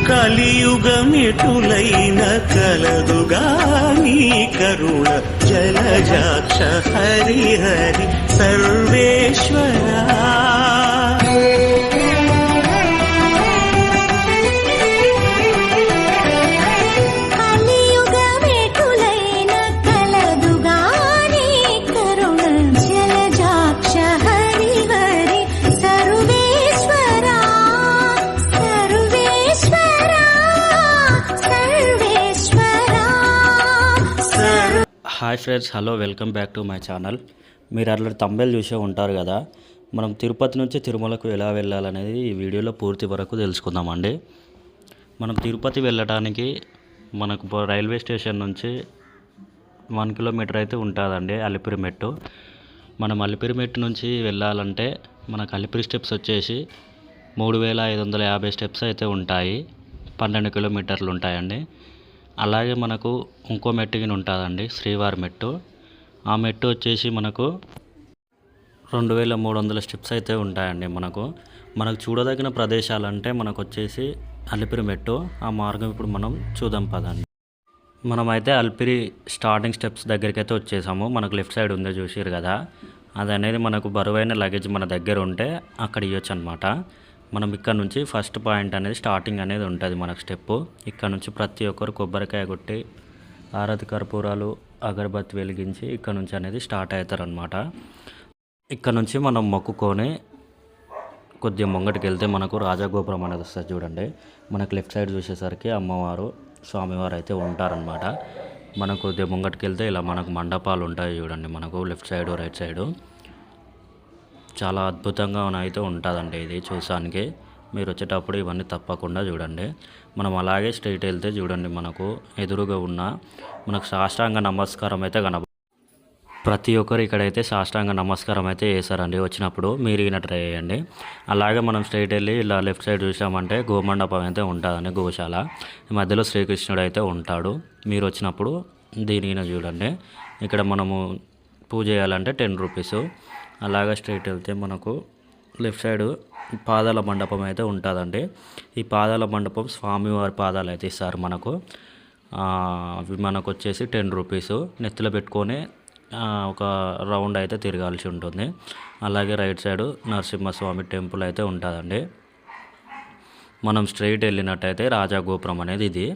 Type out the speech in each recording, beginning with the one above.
కలియుగమెటులైన కలదుగా నీ కరుణ జలజాక్ష హరిహరి సర్వేశ్వరా. Hi friends, hello, welcome back to my channel. మీరు అట్లా తంబేలు చూసే ఉంటారు కదా. మనం తిరుపతి నుంచి తిరుమలకు ఎలా వెళ్ళాలనేది ఈ వీడియోలో పూర్తి వరకు తెలుసుకుందామండి. మనం తిరుపతి వెళ్ళడానికి మనకు రైల్వే స్టేషన్ నుంచి 1 కిలోమీటర్ అయితే ఉంటుందండి అలిపిరి మెట్టు. మనం అలిపిరి మెట్టు నుంచి వెళ్ళాలంటే మనకు అలిపిరి స్టెప్స్ వచ్చేసి 3550 స్టెప్స్ అయితే ఉంటాయి. 12 కిలోమీటర్లు ఉంటాయండి. అలాగే మనకు ఇంకో మెట్టుగిన ఉంటుందండి, శ్రీవారి మెట్టు. ఆ మెట్టు వచ్చేసి మనకు 2300 స్టెప్స్ అయితే ఉంటాయండి. మనకు చూడదగిన ప్రదేశాలంటే మనకు వచ్చేసి అలిపిరి మెట్టు. ఆ మార్గం ఇప్పుడు మనం చూద్దాం పదండి. మనమైతే అలిపిరి స్టార్టింగ్ స్టెప్స్ దగ్గరికి అయితే వచ్చేసాము. మనకు లెఫ్ట్ సైడ్ ఉందో చూసారు కదా, అది అనేది మనకు బరువైన లగేజ్ మన దగ్గర ఉంటే అక్కడ ఇవ్వచ్చు అనమాట. మనం ఇక్కడ నుంచి ఫస్ట్ పాయింట్ అనేది స్టార్టింగ్ అనేది ఉంటుంది మనకు స్టెప్. ఇక్కడ నుంచి ప్రతి ఒక్కరు కొబ్బరికాయ కొట్టి ఆరతి కర్పూరాలు అగరబత్తి వెలిగించి ఇక్కడ నుంచి అనేది స్టార్ట్ అవుతారనమాట. ఇక్కడ నుంచి మనం మొక్కుకొని కొద్దిగా ముంగటికి వెళ్తే మనకు రాజగోపురం అనేది వస్తుంది చూడండి. మనకు లెఫ్ట్ సైడ్ చూసేసరికి అమ్మవారు స్వామివారు అయితే ఉంటారనమాట. మనకు కొద్దిగా ముంగటికి వెళ్తే ఇలా మనకు మండపాలు ఉంటాయి చూడండి. మనకు లెఫ్ట్ సైడు రైట్ సైడు చాలా అద్భుతంగా అయితే ఉంటుందండి ఇది చూసానికి. మీరు వచ్చేటప్పుడు ఇవన్నీ తప్పకుండా చూడండి. మనం అలాగే స్ట్రైట్ వెళ్తే చూడండి, మనకు ఎదురుగా ఉన్న మనకు సాష్టాంగ నమస్కారం అయితే ప్రతి ఒక్కరు ఇక్కడైతే సాష్టాంగ నమస్కారం అయితే చేశారండి. వచ్చినప్పుడు మీరు ఈయన ట్రై చేయండి. అలాగే మనం స్ట్రైట్ వెళ్ళి ఇలా లెఫ్ట్ సైడ్ చూసామంటే గోమండపం అయితే ఉంటుందండి, గోశాల. ఈ మధ్యలో శ్రీకృష్ణుడు అయితే ఉంటాడు. మీరు వచ్చినప్పుడు దీనిని చూడండి. ఇక్కడ మనము పూజ చేయాలంటే 10 రూపీస్. అలాగే స్ట్రైట్ వెళ్తే మనకు లెఫ్ట్ సైడ్ పాదాల మండపం అయితే ఉంటుందండి. ఈ పాదాల మండపం స్వామివారి పాదాలు అయితే ఇస్తారు మనకు. అవి మనకు వచ్చేసి 10 రూపీస్. నెత్తిలో పెట్టుకొని ఒక రౌండ్ అయితే తిరగాల్సి ఉంటుంది. అలాగే రైట్ సైడ్ నరసింహస్వామి టెంపుల్ అయితే ఉంటుందండి. మనం స్ట్రైట్ వెళ్ళినట్టయితే రాజగోపురం అనేది ఇది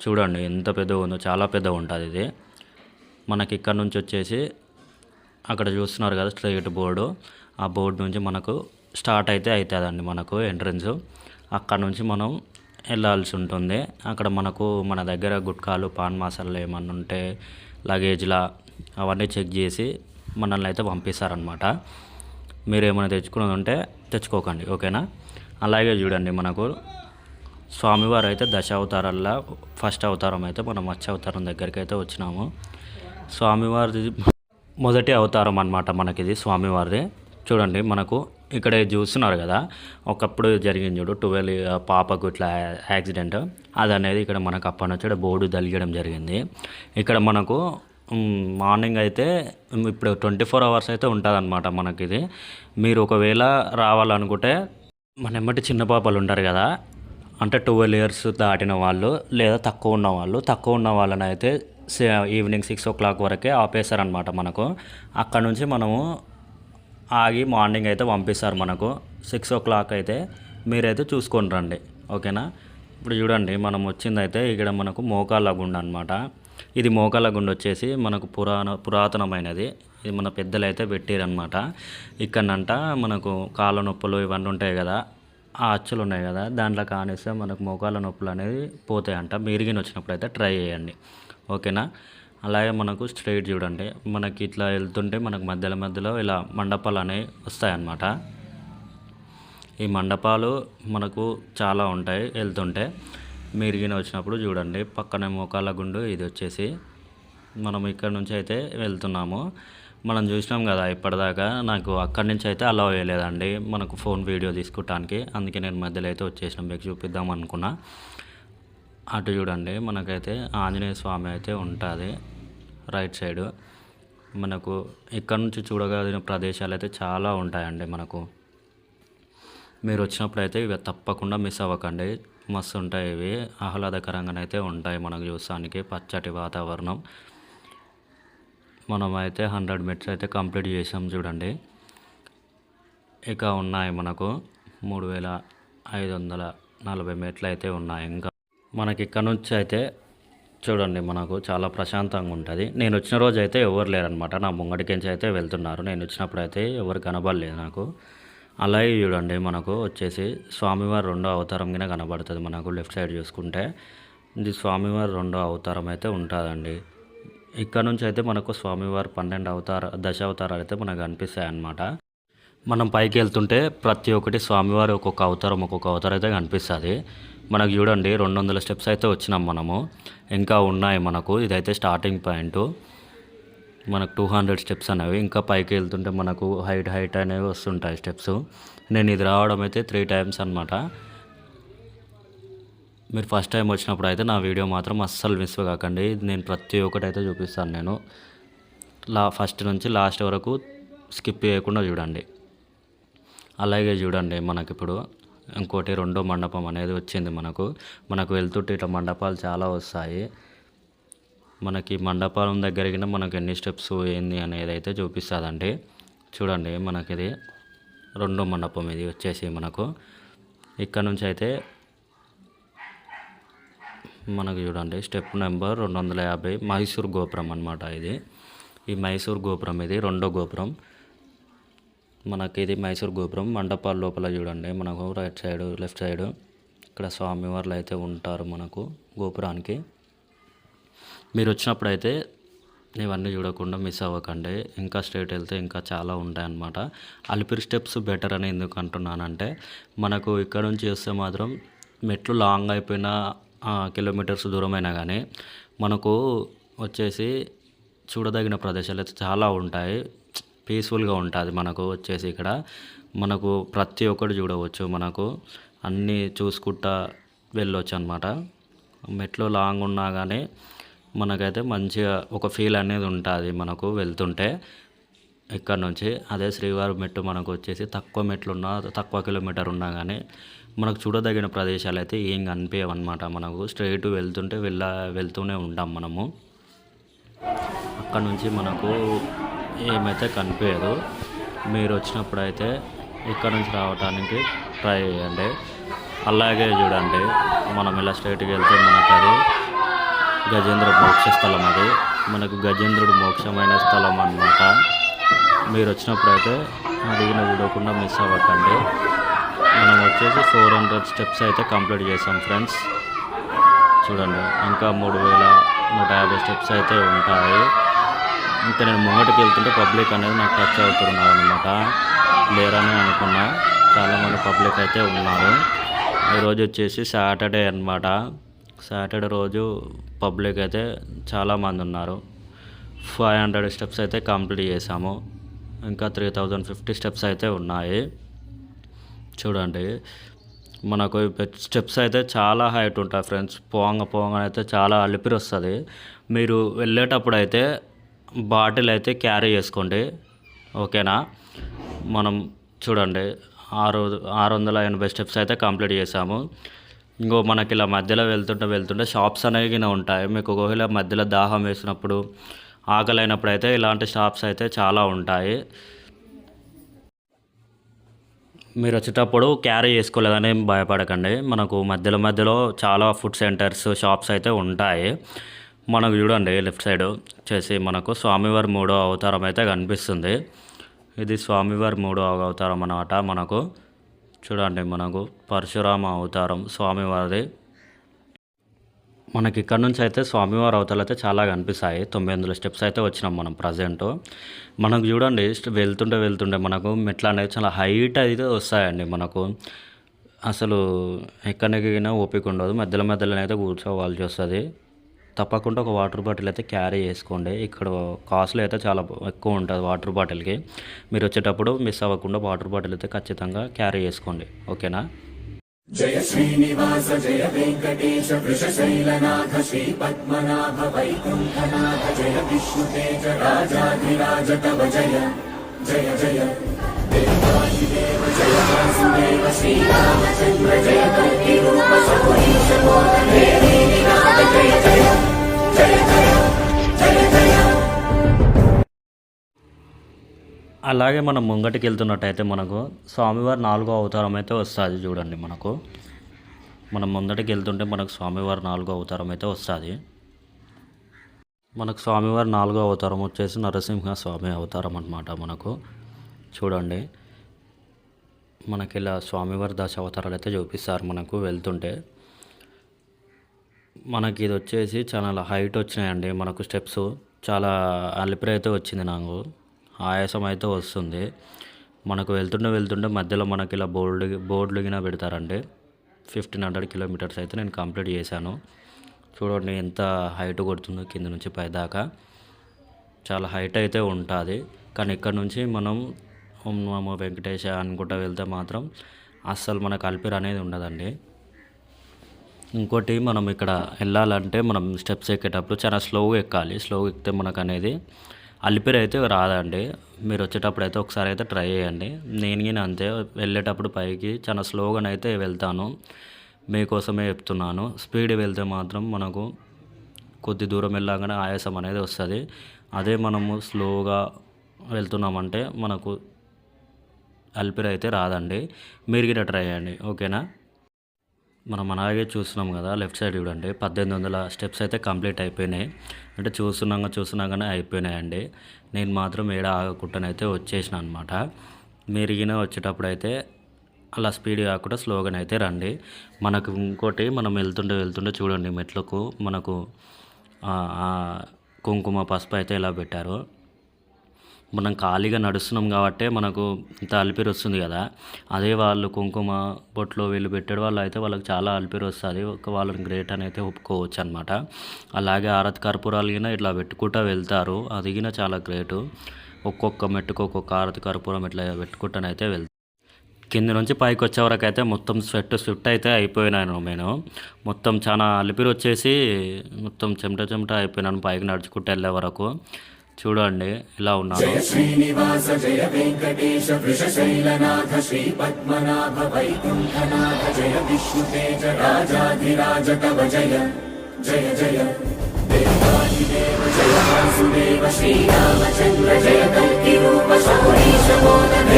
చూడండి ఎంత పెద్దగా ఉందో, చాలా పెద్దగా ఉంటుంది ఇది. మనకి ఇక్కడ నుంచి వచ్చేసి అక్కడ చూస్తున్నారు కదా స్ట్రైట్ బోర్డు, ఆ బోర్డు నుంచి మనకు స్టార్ట్ అయితే అవుతుందండి మనకు ఎంట్రన్స్. అక్కడ నుంచి మనం వెళ్ళాల్సి ఉంటుంది. అక్కడ మనకు మన దగ్గర గుట్కాలు పాన్ మసాలాలు ఏమన్నా ఉంటే లగేజ్లా అవన్నీ చెక్ చేసి మనల్ని అయితే పంపిస్తారనమాట. మీరు ఏమైనా తెచ్చుకున్నది ఉంటే తెచ్చుకోకండి, ఓకేనా. అలాగే చూడండి, మనకు స్వామివారు అయితే దశావతారాల్లో ఫస్ట్ అవతారం అయితే మనం మత్స్య అవతారం దగ్గరికి అయితే వచ్చినాము. స్వామివారిది మొదటి అవతారం అన్నమాట మనకిది స్వామివారిది. చూడండి, మనకు ఇక్కడ చూస్తున్నారు కదా, ఒకప్పుడు జరిగింది చూడు 12 పాపకు ఇట్లా యాక్సిడెంట్, అది అనేది ఇక్కడ మనకు అప్పటి నుంచి బోర్డు తలిగడం జరిగింది. ఇక్కడ మనకు మార్నింగ్ అయితే ఇప్పుడు 24 అవర్స్ అయితే ఉంటుందన్నమాట మనకి ఇది. మీరు ఒకవేళ రావాలనుకుంటే మన ఎమ్మటి చిన్న పాపలు ఉంటారు కదా, అంటే 12 ఇయర్స్ దాటిన వాళ్ళు లేదా తక్కువ ఉన్న వాళ్ళని అయితే ఈవినింగ్ 6 o'clock వరకే ఆపేశారనమాట మనకు. అక్కడ నుంచి మనము ఆగి మార్నింగ్ అయితే పంపిస్తారు మనకు. 6 o'clock అయితే మీరైతే చూసుకొని రండి, ఓకేనా. ఇప్పుడు చూడండి, మనం వచ్చిందైతే ఇక్కడ మనకు మోకాళ్ళ గుండ అనమాట. ఇది మోకాళ్ళ గుండ వచ్చేసి మనకు పురాతనమైనది. ఇది మన పెద్దలు అయితే పెట్టారనమాట. ఇక్కడనంట మనకు కాళ్ళ నొప్పులు ఇవన్నీ ఉంటాయి కదా, ఆ అచ్చులు ఉన్నాయి కదా, దాంట్లో కానిస్తే మనకు మోకాళ్ళ నొప్పులు అనేది పోతాయంట. మీరిగిన వచ్చినప్పుడు అయితే ట్రై చేయండి, ఓకేనా. అలాగే మనకు స్ట్రైట్ చూడండి, మనకి ఇట్లా వెళ్తుంటే మనకు మధ్యలో ఇలా మండపాలు అనేవి వస్తాయన్నమాట. ఈ మండపాలు మనకు చాలా ఉంటాయి వెళ్తుంటే. మీరిగిన వచ్చినప్పుడు చూడండి, పక్కనే మోకాళ్ళ గుండు ఇది వచ్చేసి మనం ఇక్కడ నుంచి అయితే వెళ్తున్నాము. మనం చూసినాం కదా ఇప్పటిదాకా, నాకు అక్కడి నుంచి అయితే అలౌ అయ్యలేదండి మనకు ఫోన్ వీడియో తీసుకోవటానికి. అందుకే నేను మధ్యలో అయితే వచ్చేసిన, మీకు చూపిద్దాం అనుకున్నా. అటు చూడండి, మనకైతే ఆంజనేయ స్వామి అయితే ఉంటుంది రైట్ సైడు. మనకు ఇక్కడ నుంచి చూడగలిగిన ప్రదేశాలు అయితే చాలా ఉంటాయండి మనకు. మీరు వచ్చినప్పుడు అయితే ఇవి తప్పకుండా మిస్ అవ్వకండి. మస్తు ఉంటాయి ఇవి, ఆహ్లాదకరంగానైతే ఉంటాయి మనకు చూస్తానికి, పచ్చటి వాతావరణం. మనమైతే 100 మెట్స్ అయితే కంప్లీట్ చేసాం చూడండి. ఇక ఉన్నాయి మనకు 3540 మెట్లు అయితే ఉన్నాయి. ఇంకా మనకి ఇక్కడ నుంచి అయితే చూడండి మనకు చాలా ప్రశాంతంగా ఉంటుంది. నేను వచ్చిన రోజు అయితే ఎవరు లేరనమాట, నా ముంగటికించి అయితే వెళ్తున్నారు. నేను వచ్చినప్పుడు అయితే ఎవరు కనబడలేదు నాకు. అలాగే చూడండి మనకు వచ్చేసి స్వామివారి రెండో అవతారం కింద కనబడుతుంది మనకు. లెఫ్ట్ సైడ్ చూసుకుంటే ఇది స్వామివారి రెండో అవతారం అయితే ఉంటుందండి. ఇక్కడ నుంచి అయితే మనకు స్వామివారి 12 దశావతారాలు అయితే మనకు కనిపిస్తాయి అన్నమాట. మనం పైకి వెళ్తుంటే ప్రతి ఒక్కటి స్వామివారి ఒక్కొక్క అవతారం అయితే కనిపిస్తుంది మనకు. చూడండి 200 స్టెప్స్ అయితే వచ్చినాం మనము, ఇంకా ఉన్నాయి మనకు. ఇదైతే స్టార్టింగ్ పాయింట్. మనకు 200 స్టెప్స్ అనేవి, ఇంకా పైకి వెళ్తుంటే మనకు హైట్ అనేవి వస్తుంటాయి స్టెప్స్. నేను ఇది రావడం అయితే 3 టైమ్స్ అనమాట. మీరు ఫస్ట్ టైం వచ్చినప్పుడు అయితే నా వీడియో మాత్రం అస్సలు మిస్ కాకండి. నేను ప్రతి ఒక్కటి అయితే చూపిస్తాను. నేను ఫస్ట్ నుంచి లాస్ట్ వరకు స్కిప్ చేయకుండా చూడండి. అలాగే చూడండి మనకిప్పుడు ఇంకోటి రెండో మండపం అనేది వచ్చింది మనకు వెళ్తుంటే ఇట్లా మండపాలు చాలా వస్తాయి మనకి. మండపం దగ్గరికి మనకు ఎన్ని స్టెప్స్ ఏంది అనేది అయితే చూపిస్తుందండి. చూడండి మనకిది రెండో మండపం, ఇది వచ్చేసి మనకు ఇక్కడ నుంచి అయితే మనకు చూడండి స్టెప్ నెంబర్ 250 మైసూర్ గోపురం అనమాట. ఈ మైసూర్ గోపురం ఇది రెండో గోపురం మనకి. ఇది మైసూర్ గోపురం. మండపాల లోపల చూడండి మనకు రైట్ సైడ్ లెఫ్ట్ సైడ్ ఇక్కడ స్వామివార్లు అయితే ఉంటారు మనకు గోపురానికి. మీరు వచ్చినప్పుడు అయితే ఇవన్నీ చూడకుండా మిస్ అవ్వకండి. ఇంకా స్ట్రైట్ వెళ్తే ఇంకా చాలా ఉంటాయన్నమాట. అలిపిరి స్టెప్స్ బెటర్ అని ఎందుకు అంటున్నానంటే మనకు ఇక్కడ నుంచి వస్తే మాత్రం మెట్లు లాంగ్ అయిపోయినా కిలోమీటర్స్ దూరమైనా కానీ మనకు వచ్చేసి చూడదగిన ప్రదేశాలు అయితే చాలా ఉంటాయి. పీస్ఫుల్గా ఉంటుంది మనకు వచ్చేసి. ఇక్కడ మనకు ప్రతి ఒక్కటి చూడవచ్చు, మనకు అన్నీ చూసుకుంటా వెళ్ళొచ్చు అనమాట. మెట్లు లాంగ్ ఉన్నా కానీ మనకైతే మంచిగా ఒక ఫీల్ అనేది ఉంటుంది మనకు వెళ్తుంటే ఇక్కడ నుంచి. అదే శ్రీవారి మెట్టు మనకు వచ్చేసి తక్కువ మెట్లున్నా తక్కువ కిలోమీటర్ ఉన్నా కానీ మనకు చూడదగిన ప్రదేశాలు అయితే ఏం కనిపించవు అనమాట. మనకు స్ట్రైట్ వెళ్తూనే ఉంటాం మనము. అక్కడ నుంచి మనకు ఏమైతే కనిపించదు. మీరు వచ్చినప్పుడు అయితే ఇక్కడ నుంచి రావడానికి ట్రై చేయండి. అలాగే చూడండి మనం ఇలా స్ట్రైట్కి వెళ్తే మనకు అది గజేంద్ర మోక్ష స్థలం. అది మనకు గజేంద్రుడు మోక్షమైన స్థలం అన్నమాట. మీరు వచ్చినప్పుడు అయితే అడిగిన చూడకుండా మిస్ అవ్వకండి. మనం వచ్చేసి 400 స్టెప్స్ అయితే కంప్లీట్ చేసాం ఫ్రెండ్స్. చూడండి ఇంకా 3150 స్టెప్స్ అయితే ఉంటాయి. ఇంకా నేను ముంగటికి వెళ్తుంటే పబ్లిక్ అనేది నాకు టచ్ అవుతున్నారు అనమాట. లేరని అనుకున్నా, చాలామంది పబ్లిక్ అయితే ఉన్నారు. ఈరోజు వచ్చేసి సాటర్డే అనమాట. సాటర్డే రోజు పబ్లిక్ అయితే చాలామంది ఉన్నారు. 500 స్టెప్స్ అయితే కంప్లీట్ చేసాము. ఇంకా 3050 స్టెప్స్ అయితే ఉన్నాయి. చూడండి మనకు స్టెప్స్ అయితే చాలా హైట్ ఉంటాయి ఫ్రెండ్స్. పోంగ అయితే చాలా అలిపిరి వస్తుంది. మీరు వెళ్ళేటప్పుడు అయితే బాటిల్ అయితే క్యారీ చేసుకోండి, ఓకేనా. మనం చూడండి 680 స్టెప్స్ అయితే కంప్లీట్ చేసాము. ఇంకో మనకి ఇలా మధ్యలో వెళ్తుంటే షాప్స్ అనేవి ఉంటాయి. మీకు ఒకవేళ మధ్యలో దాహం వేసినప్పుడు ఆకలి అయినప్పుడు అయితే ఇలాంటి షాప్స్ అయితే చాలా ఉంటాయి. మీరు వచ్చేటప్పుడు క్యారీ చేసుకోలేదని భయపడకండి. మనకు మధ్యలో చాలా ఫుడ్ సెంటర్స్ షాప్స్ అయితే ఉంటాయి. మనకు చూడండి లెఫ్ట్ సైడ్ వచ్చేసి మనకు స్వామివారి 3వ అవతారం అయితే కనిపిస్తుంది. ఇది స్వామివారి 3వ అవతారం అన్నమాట. మనకు చూడండి మనకు పరశురామ అవతారం స్వామివారిది. మనకి ఇక్కడ నుంచి అయితే స్వామివారి అవతారాలు అయితే చాలా కనిపిస్తాయి. 900 స్టెప్స్ అయితే వచ్చినాం మనం ప్రజెంట్. మనకు చూడండి వెళ్తుంటే మనకు మెట్లు అనేది చాలా హైట్ అయితే వస్తాయండి. మనకు అసలు ఎక్కడికైనా ఓపిక ఉండదు, మధ్యలో అయితే కూర్చోవాల్సి వస్తుంది. తప్పకుండా ఒక వాటర్ బాటిల్ అయితే క్యారీ చేసుకోండి. ఇక్కడ కాస్ట్లీ అయితే చాలా ఎక్కువ ఉంటుంది వాటర్ బాటిల్కి. మీరు వచ్చేటప్పుడు మిస్ అవ్వకుండా వాటర్ బాటిల్ అయితే ఖచ్చితంగా క్యారీ చేసుకోండి, ఓకేనా. జయ శ్రీనివాస జయ వెంకటేశ వృషశైలనాథ శ్రీ పద్మనాభ వైకుంఠనాథ జయ విష్ణుతేజ రాజాధిరాజ తవ జయ జయ జయ దేవాదిదేవ జయ వాసుదేవ శ్రీరామచంద్ర జయ కల్కి రూప సౌరి అలాగే మనం ముంగటికి వెళ్తున్నట్టయితే మనకు స్వామివారి 4వ అవతారం అయితే వస్తుంది చూడండి. మనం ముందటికి వెళ్తుంటే మనకు స్వామివారి 4వ అవతారం అయితే వస్తుంది. మనకు స్వామివారి 4వ అవతారం వచ్చేసి నరసింహ స్వామి అవతారం అన్నమాట. మనకు చూడండి, మనకి ఇలా స్వామివారి దశ అవతారాలు అయితే చూపిస్తారు మనకు వెళ్తుంటే. మనకి ఇది వచ్చేసి చాలా హైట్ వచ్చినాయండి. మనకు స్టెప్స్ చాలా అలిపిరి అయితే వచ్చింది, నాకు ఆయాసం అయితే వస్తుంది. మనకు వెళ్తుంటే మధ్యలో మనకి ఇలా బోర్డులు గిన పెడతారండి. 1500 కిలోమీటర్స్ అయితే నేను కంప్లీట్ చేశాను. చూడండి ఎంత హైట్ కొడుతుందో కింద నుంచి పై దాకా. చాలా హైట్ అయితే ఉంటుంది. కానీ ఇక్కడ నుంచి మనం ఓం నమో వెంకటేశ అనుకుంటా వెళ్తే మాత్రం అస్సలు మనకు అలిపిరి అనేది ఉండదండి. ఇంకోటి, మనం ఇక్కడ వెళ్ళాలంటే మనం స్టెప్స్ ఎక్కేటప్పుడు చాలా స్లోగా ఎక్కాలి. స్లోగా ఎక్కితే మనకు అనేది అలిపిరి అయితే రాదండి. మీరు వచ్చేటప్పుడు అయితే ఒకసారి అయితే ట్రై చేయండి. నేను అంతే, వెళ్ళేటప్పుడు పైకి చాలా స్లోగానైతే వెళ్తాను. మీకోసమే చెప్తున్నాను. స్పీడ్ వెళ్తే మాత్రం మనకు కొద్ది దూరం వెళ్ళగానే ఆయాసం అనేది వస్తుంది. అదే మనము స్లోగా వెళ్తున్నామంటే మనకు అలిపిరి అయితే రాదండి. మీరు కూడా ట్రై చేయండి, ఓకేనా. మనం అలాగే చూస్తున్నాం కదా, లెఫ్ట్ సైడ్ చూడండి 1800 స్టెప్స్ అయితే కంప్లీట్ అయిపోయినాయి. అంటే చూస్తున్నాగానే అయిపోయినాయండి. నేను మాత్రం ఏడ ఆగకుండానైతే వచ్చేసిన అనమాట. మీరు గిన వచ్చేటప్పుడు అయితే అలా స్పీడ్ కాకుండా స్లోగానైతే రండి. మనకు ఇంకోటి, మనం వెళ్తుంటే చూడండి మెట్లకు మనకు కుంకుమ పసుపు అయితే ఇలా పెట్టారు. మనం ఖాళీగా నడుస్తున్నాం కాబట్టి మనకు ఇంత అలిపిరి వస్తుంది కదా. అదే వాళ్ళు కుంకుమ బొట్లో వీళ్ళు పెట్టాడు వాళ్ళు అయితే వాళ్ళకి చాలా అలిపిరి వస్తుంది. వాళ్ళని గ్రేట్ అని అయితే ఒప్పుకోవచ్చు అనమాట. అలాగే ఆరతి కర్పూరాలు గిన ఇట్లా పెట్టుకుంటూ వెళ్తారు. అది గిన చాలా గ్రేటు. ఒక్కొక్క మెట్టుకు ఒక్కొక్క ఆరతి కర్పూరం ఇట్లా పెట్టుకుంటానైతే వెళ్తారు. కింద నుంచి పైకి వచ్చే వరకు అయితే మొత్తం స్వెట్ అయితే అయిపోయినాను నేను. మొత్తం చాలా అలిపిరి వచ్చేసి మొత్తం చెమట అయిపోయినాను పైకి నడుచుకుంటూ వెళ్ళే వరకు. చూడండి ఇలా ఉన్నాను. జయ శ్రీనివాస జయ వెంకటేశ వృషశైలనాథ శ్రీ పద్మనాభ వైకుంఠనాథ జయ విష్ణుతేజ రాజాధిరాజ తవ జయ జయ జయ దేవాదిదేవ జయ వాసుదేవ శ్రీరామచంద్ర జయ కల్కి రూప శౌరీశ మోదన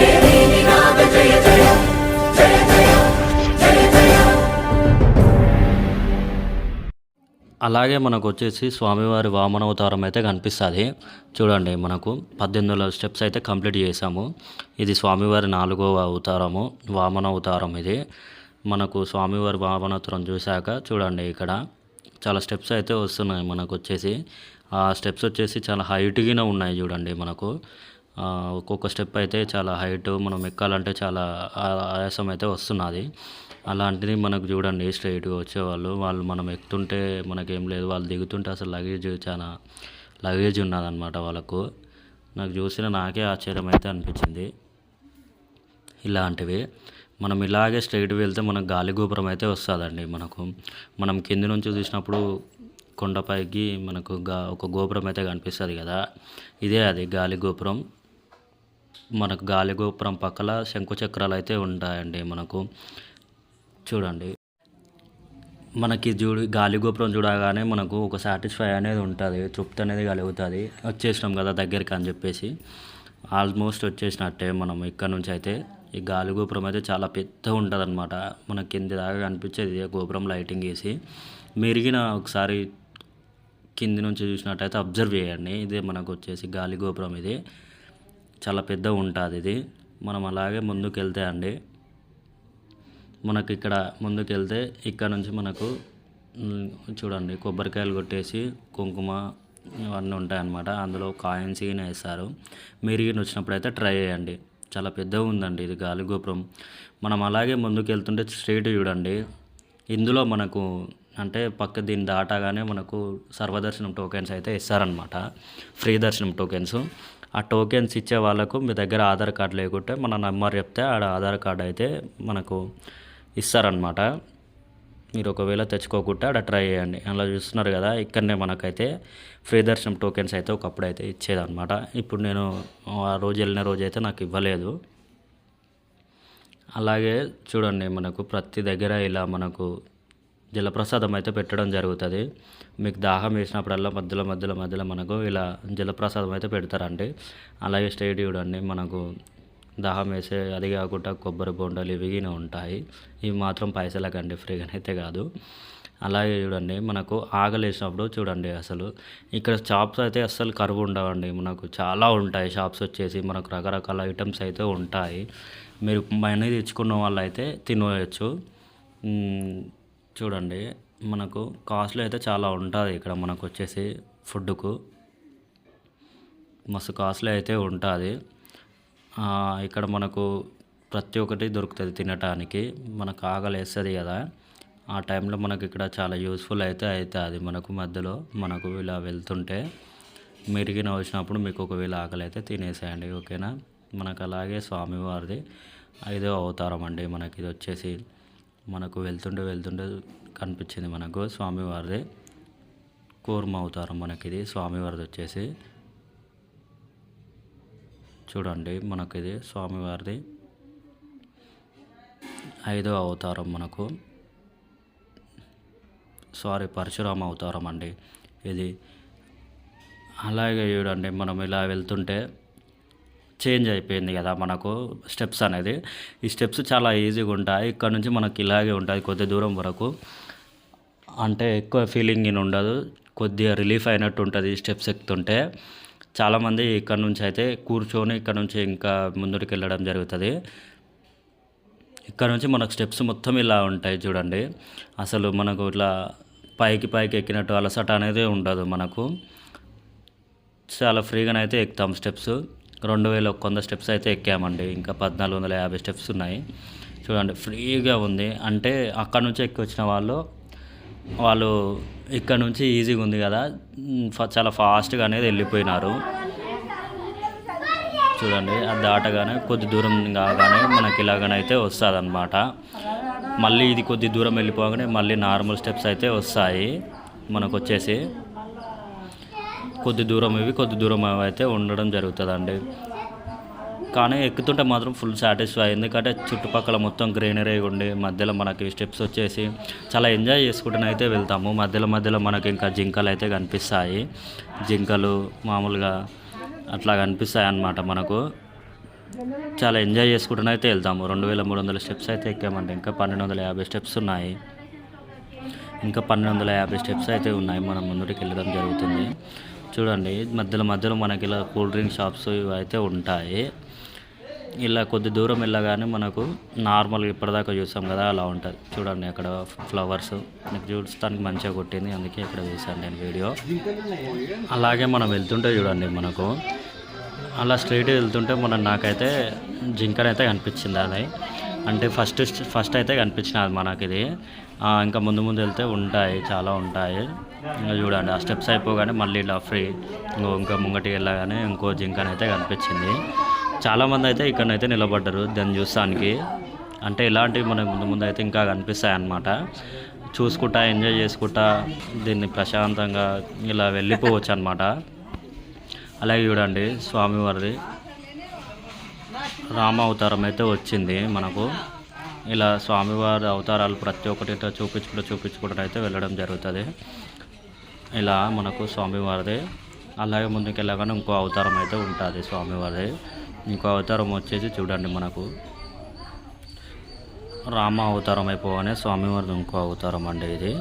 నాథ జయ జయ జయ జయ జయ జయ. అలాగే మనకు వచ్చేసి స్వామివారి వామన అవతారం అయితే కనిపిస్తుంది. చూడండి, మనకు 1800 స్టెప్స్ అయితే కంప్లీట్ చేసాము. ఇది స్వామివారి 4వ అవతారము, వామన అవతారం ఇది. మనకు స్వామివారి వామన అవతారం చూశాక చూడండి ఇక్కడ చాలా స్టెప్స్ అయితే వస్తున్నాయి. మనకు వచ్చేసి ఆ స్టెప్స్ వచ్చేసి చాలా హైట్గానే ఉన్నాయి చూడండి. మనకు ఒక్కొక్క స్టెప్ అయితే చాలా హైట్, మనం ఎక్కాలంటే చాలా ఆయాసం అయితే వస్తున్నది. అలాంటిది మనకు చూడండి స్ట్రైట్గా వచ్చేవాళ్ళు మనం ఎక్కుతుంటే మనకేం లేదు, వాళ్ళు దిగుతుంటే అసలు లగేజ్ ఉన్నదన్నమాట వాళ్ళకు. నాకు చూసిన నాకే ఆశ్చర్యం అయితే అనిపించింది. ఇలాంటివి మనం ఇలాగే స్ట్రైట్ వెళ్తే మనకు గాలి గోపురం అయితే వస్తుందండి. మనం కింది నుంచి చూసినప్పుడు కొండపైకి మనకు ఒక గోపురం అయితే కనిపిస్తుంది కదా, ఇదే అది గాలి గోపురం. మనకు గాలి గోపురం పక్కల శంకు చక్రాలు అయితే ఉంటాయండి. మనకు చూడండి, మనకి గాలి గోపురం చూడగానే మనకు ఒక సాటిస్ఫై అనేది ఉంటుంది, తృప్తి అనేది కలుగుతుంది. వచ్చేసినాం కదా దగ్గరికి అని చెప్పేసి. ఆల్మోస్ట్ వచ్చేసినట్టే. మనం ఇక్కడ నుంచి అయితే ఈ గాలి గోపురం అయితే చాలా పెద్ద ఉంటుంది అనమాట. మనకి కింది దాకా కనిపించేది గోపురం లైటింగ్ వేసి. మెరిగిన ఒకసారి కింది నుంచి చూసినట్టయితే అబ్జర్వ్ చేయండి. ఇదే మనకు వచ్చేసి గాలి గోపురం. ఇది చాలా పెద్ద ఉంటుంది ఇది. మనం అలాగే ముందుకు వెళ్తే అండి, మనకి ఇక్కడ ముందుకు వెళ్తే ఇక్కడ నుంచి మనకు చూడండి కొబ్బరికాయలు కొట్టేసి కుంకుమ ఇవన్నీ ఉంటాయన్నమాట. అందులో కాయిన్స్ గిన వేస్తారు. మీరు వచ్చినప్పుడు అయితే ట్రై చేయండి. చాలా పెద్దగా ఉందండి ఇది గాలి గోపురం. మనం అలాగే ముందుకు వెళ్తుంటే స్ట్రైట్ చూడండి, ఇందులో మనకు అంటే పక్క దీన్ని దాటగానే మనకు సర్వదర్శనం టోకెన్స్ అయితే ఇస్తారనమాట, ఫ్రీ దర్శనం టోకెన్స్. ఆ టోకెన్స్ ఇచ్చే వాళ్ళకు మీ దగ్గర ఆధార్ కార్డు లేకుంటే మన నెంబర్ చెప్తే ఆడ ఆధార్ కార్డు అయితే మనకు ఇస్తారనమాట. మీరు ఒకవేళ తెచ్చుకోకుండా ఆడ ట్రై చేయండి. అలా చూస్తున్నారు కదా, ఇక్కడనే మనకైతే ఫ్రీ దర్శనం టోకెన్స్ అయితే ఒకప్పుడు అయితే ఇచ్చేదన్నమాట. ఇప్పుడు నేను ఆ రోజు వెళ్ళిన రోజు అయితే నాకు ఇవ్వలేదు. అలాగే చూడండి, మనకు ప్రతి దగ్గర ఇలా మనకు జలప్రసాదం అయితే పెట్టడం జరుగుతుంది. మీకు దాహం వేసినప్పుడల్లా మధ్యలో మధ్యలో మధ్యలో మనకు ఇలా జలప్రసాదం అయితే పెడతారండి. అలాగే స్ట్రైట్ చూడండి మనకు దాహం వేసే అది కాకుండా కొబ్బరి బొండాలు ఇవి గిన ఉంటాయి. ఇవి మాత్రం పైసలకండి, ఫ్రీగానైతే కాదు. అలాగే చూడండి మనకు ఆకలేసినప్పుడు చూడండి అసలు ఇక్కడ షాప్స్ అయితే అస్సలు కరువు ఉండవండి. మనకు చాలా ఉంటాయి షాప్స్ వచ్చేసి, మనకు రకరకాల ఐటమ్స్ అయితే ఉంటాయి. మీరు మనీ తెచ్చుకున్న వాళ్ళు అయితే తినవచ్చు. చూడండి మనకు కాస్ట్లీ అయితే చాలా ఉంటుంది ఇక్కడ మనకు వచ్చేసి ఫుడ్కు మస్తు కాస్ట్లీ అయితే ఉంటుంది. ఇక్కడ మనకు ప్రతి ఒక్కటి దొరుకుతుంది తినటానికి. మనకు ఆకలి వేస్తుంది కదా, ఆ టైంలో మనకి ఇక్కడ చాలా యూస్ఫుల్ అయితే అవుతుంది. మనకు మధ్యలో మనకు ఇలా వెళ్తుంటే మెరిగిన వచ్చినప్పుడు మీకు ఒకవేళ ఆకలి అయితే తినేసేయండి, ఓకేనా. మనకు అలాగే స్వామివారిది 5వ అవతారం అండి. మనకి ఇది వచ్చేసి మనకు వెళ్తుంటే వెళ్తుంటే కనిపించింది మనకు స్వామివారిది కూర్మ అవతారం. మనకి ఇది స్వామివారిది వచ్చేసి చూడండి మనకు ఇది స్వామివారిది 5వ అవతారం. మనకు పరశురామ అవతారం అండి ఇది. అలాగే చూడండి మనం ఇలా వెళ్తుంటే చేంజ్ అయిపోయింది కదా మనకు స్టెప్స్ అనేది. ఈ స్టెప్స్ చాలా ఈజీగా ఉంటాయి. ఇక్కడ నుంచి మనకి ఇలాగే ఉంటుంది కొద్ది దూరం వరకు. అంటే ఎక్కువ ఫీలింగ్ ఏమి ఉండదు, కొద్దిగా రిలీఫ్ అయినట్టు ఉంటుంది ఈ స్టెప్స్ ఎక్కుతుంటే. చాలామంది ఇక్కడ నుంచి అయితే కూర్చొని ఇక్కడ నుంచి ఇంకా ముందుకు వెళ్ళడం జరుగుతుంది. ఇక్కడ నుంచి మనకు స్టెప్స్ మొత్తం ఇలా ఉంటాయి చూడండి. అసలు మనకు ఇట్లా పైకి ఎక్కినట్టు అలసట అనేది ఉండదు మనకు. చాలా ఫ్రీగానైతే ఎక్కుతాం స్టెప్స్. 2100 స్టెప్స్ అయితే ఎక్కామండి. ఇంకా 1450 స్టెప్స్ ఉన్నాయి చూడండి, ఫ్రీగా ఉంది. అంటే అక్కడ నుంచి ఎక్కి వచ్చిన వాళ్ళు ఇక్కడ నుంచి ఈజీగా ఉంది కదా, చాలా ఫాస్ట్గా అనేది వెళ్ళిపోయినారు చూడండి. అది దాటగానే కొద్ది దూరం కాగానే మనకి ఇలాగనైతే వస్తుంది అనమాట. మళ్ళీ ఇది కొద్ది దూరం వెళ్ళిపోగానే మళ్ళీ నార్మల్ స్టెప్స్ అయితే వస్తాయి మనకు వచ్చేసి. కొద్ది దూరం కొద్ది దూరం అయితే ఉండడం జరుగుతుందండి. కానీ ఎక్కుతుంటే మాత్రం ఫుల్ సాటిస్ఫై, ఎందుకంటే చుట్టుపక్కల మొత్తం గ్రీనరీ ఉండి మధ్యలో మనకి స్టెప్స్ వచ్చేసి చాలా ఎంజాయ్ చేసుకుంటూ అయితే వెళ్తాము. మధ్యలో మనకి ఇంకా జింకలు అయితే కనిపిస్తాయి. జింకలు మామూలుగా అట్లా కనిపిస్తాయి అన్నమాట. మనకు చాలా ఎంజాయ్ చేసుకుంటూ అయితే వెళ్తాము. 2300 స్టెప్స్ అయితే ఎక్కామండి. ఇంకా 1250 స్టెప్స్ ఉన్నాయి. ఇంకా 1250 స్టెప్స్ అయితే ఉన్నాయి. మనం ముందుకు వెళ్ళడం జరుగుతుంది చూడండి. మధ్యలో మనకి ఇలా కూల్ డ్రింక్ షాప్స్ ఇవి అయితే ఉంటాయి. ఇలా కొద్ది దూరం వెళ్ళగానే మనకు నార్మల్గా ఇప్పటిదాకా చూసాం కదా అలా ఉంటుంది చూడండి. అక్కడ ఫ్లవర్స్ మీకు చూడటానికి మంచిగా కొట్టింది, అందుకే ఇక్కడ వేసాను నేను వీడియో. అలాగే మనం వెళ్తుంటే చూడండి మనకు అలా స్ట్రైట్ వెళ్తుంటే నాకైతే జింకనైతే కనిపించింది. అది అంటే ఫస్ట్ అయితే కనిపించినది మనకి ఇది. ఇంకా ముందు వెళ్తే ఉంటాయి, చాలా ఉంటాయి. ఇంకా చూడండి ఆ స్టెప్స్ అయిపోగానే మళ్ళీ ఇలా ఫ్రీ ఇంకా ముంగటికి వెళ్ళగానే ఇంకో జింకనైతే కనిపించింది. చాలామంది అయితే ఇక్కడనైతే నిలబడ్డారు దాన్ని చూస్తానికి. అంటే ఇలాంటివి మనకు ముందు అయితే ఇంకా కనిపిస్తాయి అన్నమాట. చూసుకుంటా ఎంజాయ్ చేసుకుంటా దీన్ని ప్రశాంతంగా ఇలా వెళ్ళిపోవచ్చు అన్నమాట. అలాగే చూడండి స్వామివారిది రామ అవతారం అయితే వచ్చింది మనకు. ఇలా స్వామివారి అవతారాలు ప్రతి ఒక్కటి చూపించుకుంటూ అయితే వెళ్ళడం జరుగుతుంది. ఇలా మనకు స్వామివారిది. అలాగే ముందుకు వెళ్ళగానే ఇంకో అవతారం అయితే ఉంటుంది స్వామివారిది. ఇంకో అవతారం వచ్చేసి చూడండి మనకు రామ అవతారం అయిపోగానే స్వామివారిది ఇంకో అవతారం అండి ఇది.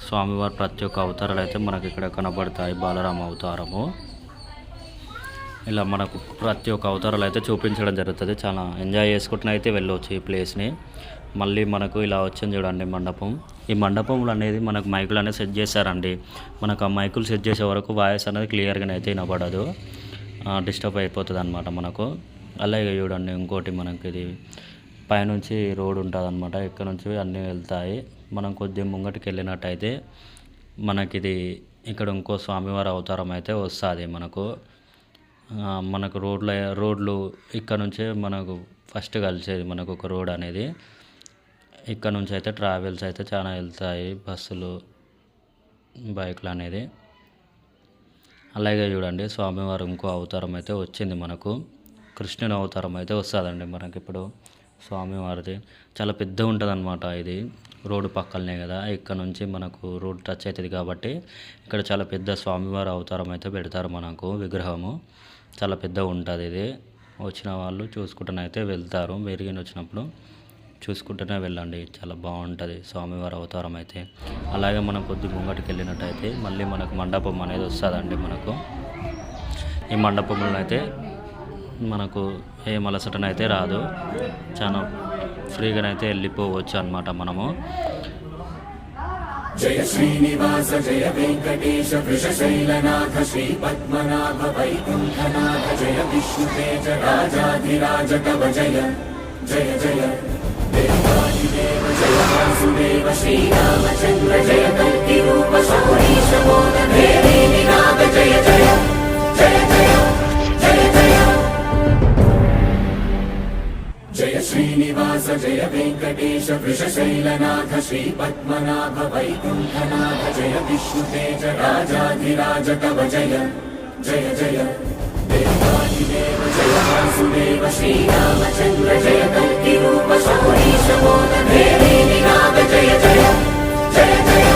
స్వామివారి ప్రతి ఒక్క అవతారాలు అయితే మనకి ఇక్కడ కనబడతాయి. బాలరామ అవతారము. ఇలా మనకు ప్రతి ఒక్క అవతారాలు అయితే చూపించడం జరుగుతుంది. చాలా ఎంజాయ్ చేసుకుంటూ అయితే వెళ్ళవచ్చు ఈ ప్లేస్ని. మళ్ళీ మనకు ఇలా వచ్చింది చూడండి మండపం. ఈ మండపంలో అనేది మనకు మైకులు అనేది సెట్ చేశారండి. మనకు ఆ మైకులు సెట్ చేసే వరకు వాయిస్ అనేది క్లియర్గా అయితే వినపడదు, డిస్టర్బ్ అయిపోతుంది అనమాట మనకు. అలాగే చూడండి ఇంకోటి మనకి ఇది పైనుంచి రోడ్ ఉంటుంది అనమాట. ఇక్కడ నుంచి అన్నీ వెళ్తాయి. మనం కొద్దిగా ముంగటికి వెళ్ళినట్టయితే మనకిది ఇక్కడ ఇంకో స్వామివారి అవతారం అయితే వస్తుంది మనకు రోడ్లు ఇక్కడ నుంచే మనకు ఫస్ట్ కలిసేది మనకు ఒక రోడ్ అనేది. ఇక్కడ నుంచి అయితే ట్రావెల్స్ అయితే చాలా వెళ్తాయి, బస్సులు బైక్లు అనేది. అలాగే చూడండి స్వామివారు ఇంకో అవతారం అయితే వచ్చింది మనకు. కృష్ణుని అవతారం అయితే వస్తుందండి మనకి ఇప్పుడు స్వామివారిది. చాలా పెద్దగా ఉంటుంది అనమాట ఇది. రోడ్డు పక్కలనే కదా, ఇక్కడ నుంచి మనకు రోడ్ టచ్ అవుతుంది కాబట్టి ఇక్కడ చాలా పెద్ద స్వామివారి అవతారం అయితే పెడతారు మనకు విగ్రహము. చాలా పెద్దగా ఉంటుంది ఇది. వచ్చిన వాళ్ళు చూసుకుంటూనైతే వెళ్తారు. మెరుగిన వచ్చినప్పుడు చూసుకుంటూనే వెళ్ళండి, చాలా బాగుంటుంది స్వామివారి అవతారం అయితే. అలాగే మనం కొద్ది ముంగటికి వెళ్ళినట్టయితే మళ్ళీ మనకు మండపం అనేది వస్తుందండి. మనకు ఈ మండపంలో అయితే మనకు ఏం అలసటనైతే రాదు, చాలా ఫ్రీగానైతే వెళ్ళిపోవచ్చు అన్నమాట మనము. జయ శ్రీనివాస జయ వెంకటేశ వృషశైలనాథ శ్రీ పద్మనాభ వైకుంఠనాథ జయ విష్ణుతేజ రాజాధిరాజ కవ జయ జయ జయ దేవాదిదేవ జయ వాసుదేవ శ్రీరామచంద్ర జయ కల్కి రూప శౌరీశ మోద దేవీ నినాద జయ జయ జయ జయ జయ జయ జయ శ్రీనివాస జయ వెంకటేశ వృషశైలనాథ శ్రీ పద్మనాభ వైకుంఠనాథ జయ విష్ణుతేజ రాజాధిరాజ కవ జయ జయ జయ దేవాదిదేవ జయ వాసుదేవ శ్రీరామచంద్ర జయ కల్కి రూప శౌరీశ మోద దేవీ నినాద జయ జయ జయ జయ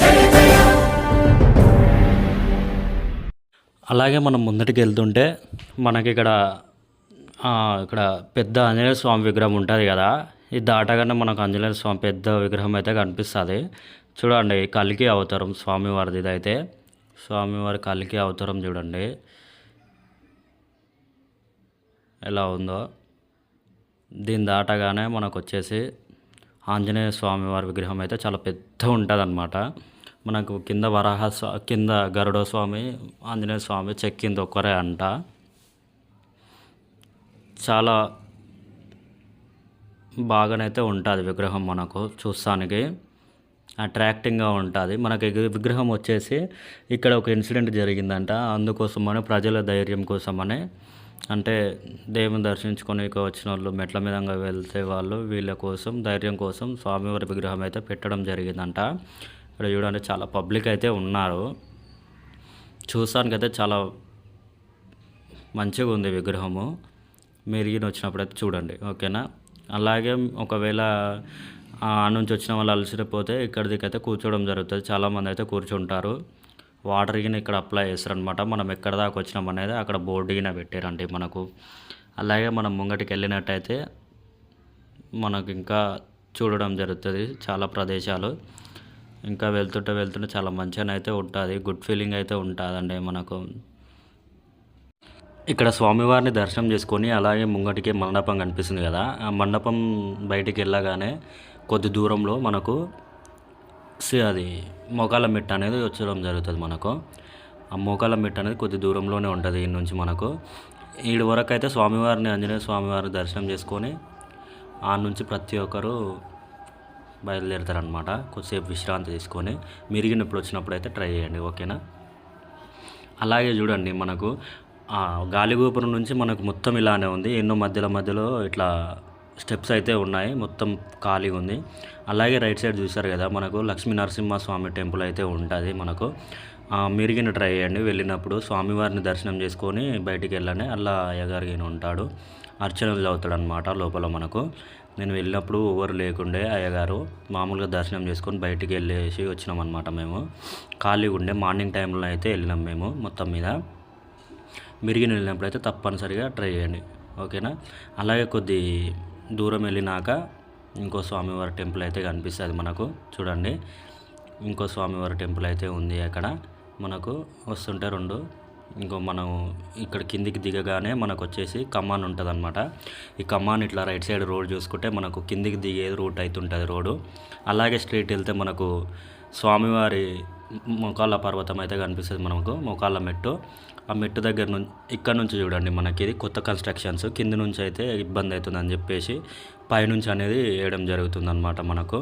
జయ జయ. అలాగే మనం ముందటికి వెళ్తుంటే మనకి ఇక్కడ పెద్ద ఆంజనేయ స్వామి విగ్రహం ఉంటుంది కదా, ఇది దాటగానే మనకు ఆంజనేయ స్వామి పెద్ద విగ్రహం అయితే కనిపిస్తుంది. చూడండి, కల్కి అవతారం స్వామివారిది ఇదైతే. స్వామివారి కల్కి అవతారం చూడండి ఎలా ఉందో. దీన్ని దాటగానే మనకు వచ్చేసి ఆంజనేయ స్వామివారి విగ్రహం అయితే చాలా పెద్ద ఉంటుంది అన్నమాట. మనకు కింద కింద గరుడ స్వామి, ఆంజనేయ స్వామి చెక్కింది ఒక్కరే అంట. చాలా బాగానైతే ఉంటుంది విగ్రహం, మనకు చూస్తానికి అట్రాక్టింగ్గా ఉంటుంది. మనకి విగ్రహం వచ్చేసి ఇక్కడ ఒక ఇన్సిడెంట్ జరిగిందంట, అందుకోసమని ప్రజల ధైర్యం కోసమని, అంటే దేవుని దర్శించుకొని వచ్చిన వాళ్ళు మెట్ల మీదంగా వెళ్తే వాళ్ళు వీళ్ళ కోసం ధైర్యం కోసం స్వామివారి విగ్రహం అయితే పెట్టడం జరిగిందంట. ఇక్కడ చూడండి చాలా పబ్లిక్ అయితే ఉన్నారు. చూస్తానికైతే చాలా మంచిగా ఉంది విగ్రహము. మెరిగిన వచ్చినప్పుడైతే చూడండి, ఓకేనా. అలాగే ఒకవేళ నుంచి వచ్చిన వాళ్ళు అలసిపోతే ఇక్కడ దిక్కైతే కూర్చోవడం జరుగుతుంది. చాలామంది అయితే కూర్చుంటారు. వాటర్ గిన ఇక్కడ అప్లై చేస్తారనమాట. మనం ఎక్కడ దాకా వచ్చినాం అనేది అక్కడ బోర్డు గిన పెట్టారండి మనకు. అలాగే మనం ముంగటికి వెళ్ళినట్టయితే మనకు ఇంకా చూడడం జరుగుతుంది చాలా ప్రదేశాలు. ఇంకా వెళ్తుంటే చాలా మంచిగా అయితే ఉంటుంది, గుడ్ ఫీలింగ్ అయితే ఉంటుందండి మనకు. ఇక్కడ స్వామివారిని దర్శనం చేసుకొని అలాగే ముంగటికి మండపం కనిపిస్తుంది కదా, ఆ మండపం బయటికి వెళ్ళగానే కొద్ది దూరంలో మనకు అది మోకాళ్ళ మెట్టు అనేది వచ్చడం జరుగుతుంది మనకు. ఆ మోకాళ్ళ మెట్టు అనేది కొద్ది దూరంలోనే ఉంటుంది ఈ నుంచి మనకు. ఈడు వరకు అయితే స్వామివారిని, ఆంజనేయ స్వామివారిని దర్శనం చేసుకొని ఆ నుంచి ప్రతి ఒక్కరు బయలుదేరుతారనమాట. కొద్దిసేపు విశ్రాంతి తీసుకొని మిరిగినప్పుడు వచ్చినప్పుడు అయితే ట్రై చేయండి, ఓకేనా. అలాగే చూడండి, మనకు గాలిగోపురం నుంచి మనకు మొత్తం ఇలానే ఉంది. ఎన్నో మధ్యలో ఇట్లా స్టెప్స్ అయితే ఉన్నాయి, మొత్తం ఖాళీగా ఉంది. అలాగే రైట్ సైడ్ చూసారు కదా, మనకు లక్ష్మీ నరసింహస్వామి టెంపుల్ అయితే ఉంటుంది మనకు. మిరిగిన ట్రై చేయండి వెళ్ళినప్పుడు. స్వామివారిని దర్శనం చేసుకొని బయటికి వెళ్ళని అలా అయ్యగారిని ఉంటాడు, అర్చనలు చదువుతాడు అనమాట లోపల మనకు. నేను వెళ్ళినప్పుడు ఎవరు లేకుండే, అయ్యగారు మామూలుగా దర్శనం చేసుకొని బయటికి వెళ్ళేసి వచ్చినాం అనమాట. మేము ఖాళీగా ఉండే మార్నింగ్ టైంలో అయితే వెళ్ళినాం మేము మొత్తం మీద. మిరిగిన వెళ్ళినప్పుడు అయితే తప్పనిసరిగా ట్రై చేయండి, ఓకేనా. అలాగే కొద్ది దూరం వెళ్ళినాక ఇంకో స్వామివారి టెంపుల్ అయితే కనిపిస్తుంది మనకు. చూడండి, ఇంకో స్వామివారి టెంపుల్ అయితే ఉంది అక్కడ మనకు. వస్తుంటే రెండు ఇంకో మనం ఇక్కడ కిందికి దిగగానే మనకు వచ్చేసి కమాన్ ఉంటుంది అనమాట. ఈ కమాన్ ఇట్లా రైట్ సైడ్ రోడ్ చూసుకుంటే మనకు కిందికి దిగేది రూట్ అవుతుంటుంది రోడ్డు. అలాగే స్ట్రైట్ వెళ్తే మనకు స్వామివారి మోకాళ్ళ పర్వతం అయితే కనిపిస్తుంది మనకు, మోకాళ్ళ మెట్టు. ఆ మెట్టు దగ్గర నుంచి ఇక్కడ నుంచి చూడండి, మనకి ఇది కొత్త కన్స్ట్రక్షన్స్. కింది నుంచి అయితే ఇబ్బంది అవుతుందని చెప్పేసి పైనుంచి అనేది వేయడం జరుగుతుంది అనమాట మనకు.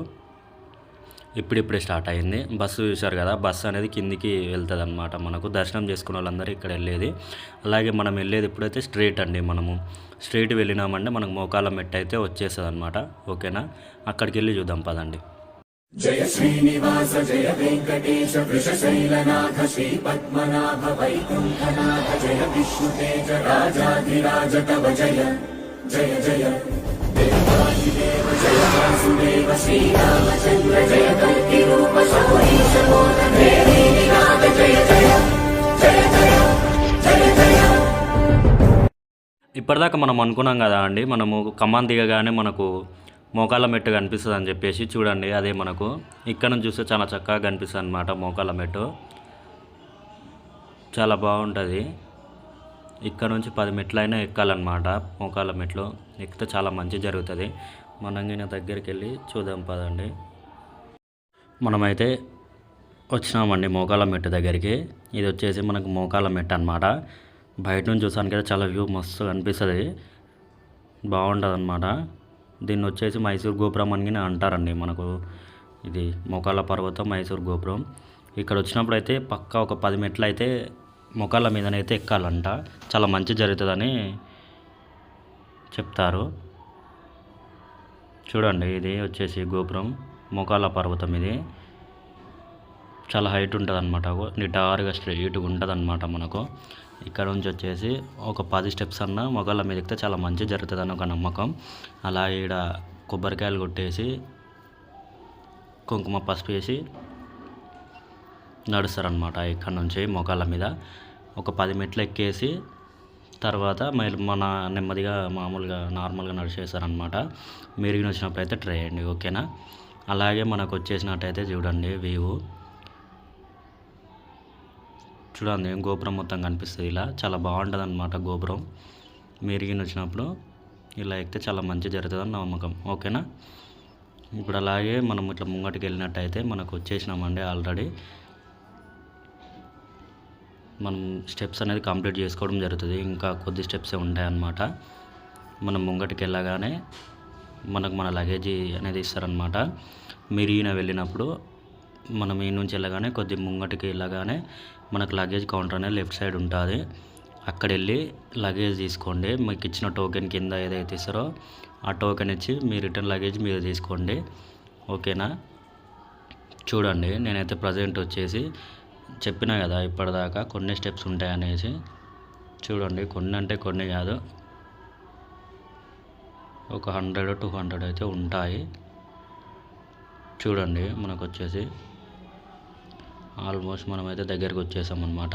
ఇప్పుడిప్పుడే స్టార్ట్ అయింది. బస్సు చూశారు కదా, బస్సు అనేది కిందికి వెళ్తుంది అనమాట మనకు. దర్శనం చేసుకున్న వాళ్ళందరూ ఇక్కడ వెళ్ళేది. అలాగే మనం వెళ్ళేది ఇప్పుడైతే స్ట్రైట్ అండి. మనము స్ట్రైట్ వెళ్ళినామంటే మనకు మోకాళ్ళ మెట్టు అయితే వచ్చేస్తుంది అనమాట, ఓకేనా. అక్కడికి వెళ్ళి చూద్దాం పదండి. జయ శ్రీనివాస జయ వెంకటేశ వృషశైలనాథ శ్రీ పద్మనాభ వైకుంఠనాథ జయ విష్ణుతేజ రాజాధిరాజ కవ జయ జయ జయ देवादिदेव जय वासुदेव श्रीरामचन्द्र जय कल्किरूप शौरीश मोदने नीनाद जय जय जय जय जय जय. ఇప్పటిదాకా మనం అనుకున్నాం కదా అండి, మనము కమాన్ దిగగానే మనకు మోకాళ్ళ మెట్టు కనిపిస్తుంది అని చెప్పేసి చూడండి. అదే మనకు ఇక్కడ నుంచి చూస్తే చాలా చక్కగా కనిపిస్తుంది అనమాట. మోకాళ్ళ మెట్టు చాలా బాగుంటుంది. ఇక్కడ నుంచి 10 మెట్లైనా ఎక్కాలన్నమాట. మోకాళ్ళ మెట్లు ఎక్కితే చాలా మంచి జరుగుతుంది. మనం ఈయన దగ్గరికి వెళ్ళి చూద్దాం పదండి. మనమైతే వచ్చినామండి మోకాళ్ళ మెట్టు దగ్గరికి. ఇది వచ్చేసి మనకు మోకాళ్ళ మెట్టు అనమాట. బయట నుంచి చూసానికి అయితే చాలా వ్యూ మస్తు కనిపిస్తుంది, బాగుంటుంది అనమాట. దీన్ని వచ్చేసి మైసూర్ గోపురం అని అంటారండి. మనకు ఇది మోకాళ్ళ పర్వతం మైసూర్ గోపురం. ఇక్కడ వచ్చినప్పుడు అయితే పక్కా ఒక 10 మెట్లు అయితే మోకాళ్ళ మీదనైతే ఎక్కాలంట. చాలా మంచి జరుగుతుందని చెప్తారు. చూడండి, ఇది వచ్చేసి గోపురం మోకాళ్ళ పర్వతం. ఇది చాలా హైట్ ఉంటుంది అనమాట. నిటారుగా స్ట్రైట్గా ఉంటుంది అనమాట. మనకు ఇక్కడ నుంచి వచ్చేసి ఒక 10 స్టెప్స్ అన్న మోకాళ్ళ మీద ఎక్కితే చాలా మంచి జరుగుతుంది అని ఒక నమ్మకం. అలాగే ఇక్కడ కొబ్బరికాయలు కొట్టేసి కుంకుమ పసుపు వేసి నడుస్తారనమాట. ఇక్కడ నుంచి మోకాళ్ళ మీద ఒక 10 మెట్లు ఎక్కేసి తర్వాత మన నెమ్మదిగా మామూలుగా నార్మల్గా నడిచేస్తారనమాట. మీరు వచ్చినప్పుడు అయితే ట్రై చేయండి, ఓకేనా. అలాగే మనకు వచ్చేసినట్టయితే చూడండి వ్యూ చూడండి, గోపురం మొత్తం కనిపిస్తుంది. ఇలా చాలా బాగుంటుంది అనమాట గోపురం. మీరు వచ్చినప్పుడు ఇలా ఎక్కితే చాలా మంచి జరుగుతుందని నమ్మకం, ఓకేనా. ఇప్పుడు అలాగే మనం ఇట్లా ముంగటికి వెళ్ళినట్టయితే మనకు వచ్చేసినామండి. ఆల్రెడీ మనం స్టెప్స్ అనేది కంప్లీట్ చేసుకోవడం జరుగుతుంది. ఇంకా కొద్ది స్టెప్సే ఉంటాయన్నమాట. మనం ముంగటికి వెళ్ళగానే మనకు మన లగేజీ అనేది ఇస్తారనమాట. మీరు ఈయన వెళ్ళినప్పుడు మనం ఈ నుంచి వెళ్ళగానే కొద్ది ముంగటికి వెళ్ళగానే మనకు లగేజ్ కౌంటర్ అనేది లెఫ్ట్ సైడ్ ఉంటుంది. అక్కడ వెళ్ళి లగేజ్ తీసుకోండి. మీకు ఇచ్చిన టోకెన్ కింద ఏదైతే ఇస్తారో ఆ టోకెన్ ఇచ్చి మీ రిటర్న్ లగేజ్ మీరు తీసుకోండి, ఓకేనా. చూడండి, నేనైతే ప్రజెంట్ వచ్చేసి చెప్పినా కదా ఇప్పటిదాకా కొన్ని స్టెప్స్ ఉంటాయనేసి. చూడండి, కొన్ని అంటే కొన్ని కాదు, ఒక 100-200 అయితే ఉంటాయి. చూడండి, మనకు వచ్చేసి ఆల్మోస్ట్ మనమైతే దగ్గరికి వచ్చేసాం అనమాట.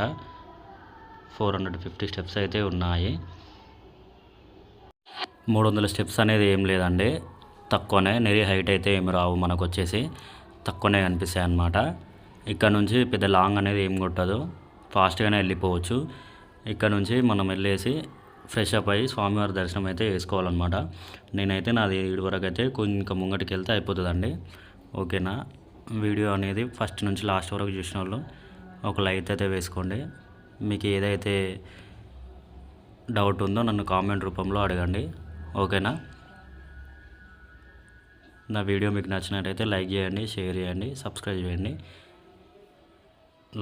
450 స్టెప్స్ అయితే ఉన్నాయి. 300 స్టెప్స్ అనేది ఏం లేదండి, తక్కువనే. నెరీ హైట్ అయితే ఏమి రావు, మనకు వచ్చేసి తక్కువనే కనిపిస్తాయి అన్నమాట. ఇక్కడ నుంచి పెద్ద లాంగ్ అనేది ఏం కొట్టదు, ఫాస్ట్గానే వెళ్ళిపోవచ్చు. ఇక్కడ నుంచి మనం వెళ్ళేసి ఫ్రెష్ అప్ అయ్యి స్వామివారి దర్శనం అయితే వేసుకోవాలన్నమాట. నేనైతే నాది ఇటు వరకు అయితే ఇంకా ముంగటికి వెళ్తే అయిపోతుందండి, ఓకేనా. వీడియో అనేది ఫస్ట్ నుంచి లాస్ట్ వరకు చూసిన వాళ్ళు ఒక లైక్ అయితే వేసుకోండి. మీకు ఏదైతే డౌట్ ఉందో నన్ను కామెంట్ రూపంలో అడగండి, ఓకేనా. నా వీడియో మీకు నచ్చినట్టయితే లైక్ చేయండి, షేర్ చేయండి, సబ్స్క్రైబ్ చేయండి.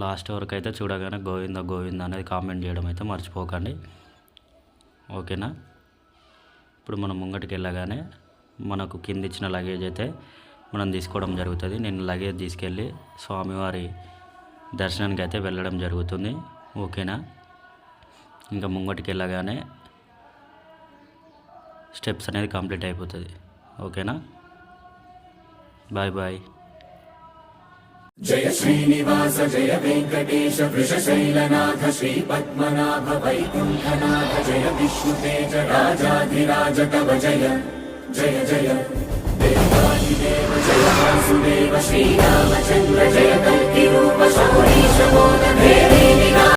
లాస్ట్ వరకు అయితే చూడగానే గోవింద గోవింద అనేది కామెంట్ చేయడం అయితే మర్చిపోకండి, ఓకేనా. ఇప్పుడు మనం ముంగటికి వెళ్ళగానే మనకు కింద ఇచ్చిన లగేజ్ అయితే మనం తీసుకోవడం జరుగుతుంది. నేను లగేజ్ తీసుకెళ్ళి స్వామివారి దర్శనానికి అయితే వెళ్ళడం జరుగుతుంది, ఓకేనా. ఇంకా ముంగటికి వెళ్ళగానే స్టెప్స్ అనేది కంప్లీట్ అయిపోతుంది, ఓకేనా. Bye bye. जय श्रीनिवास जय वेङ्कटेश वृषशैलनाथ श्रीपद्मनाभ वैकुण्ठनाथ जय विष्णुतेज राजाधिराज तव जय जय जय. देवादिदेव जय वासुदेव श्रीरामचन्द्र जय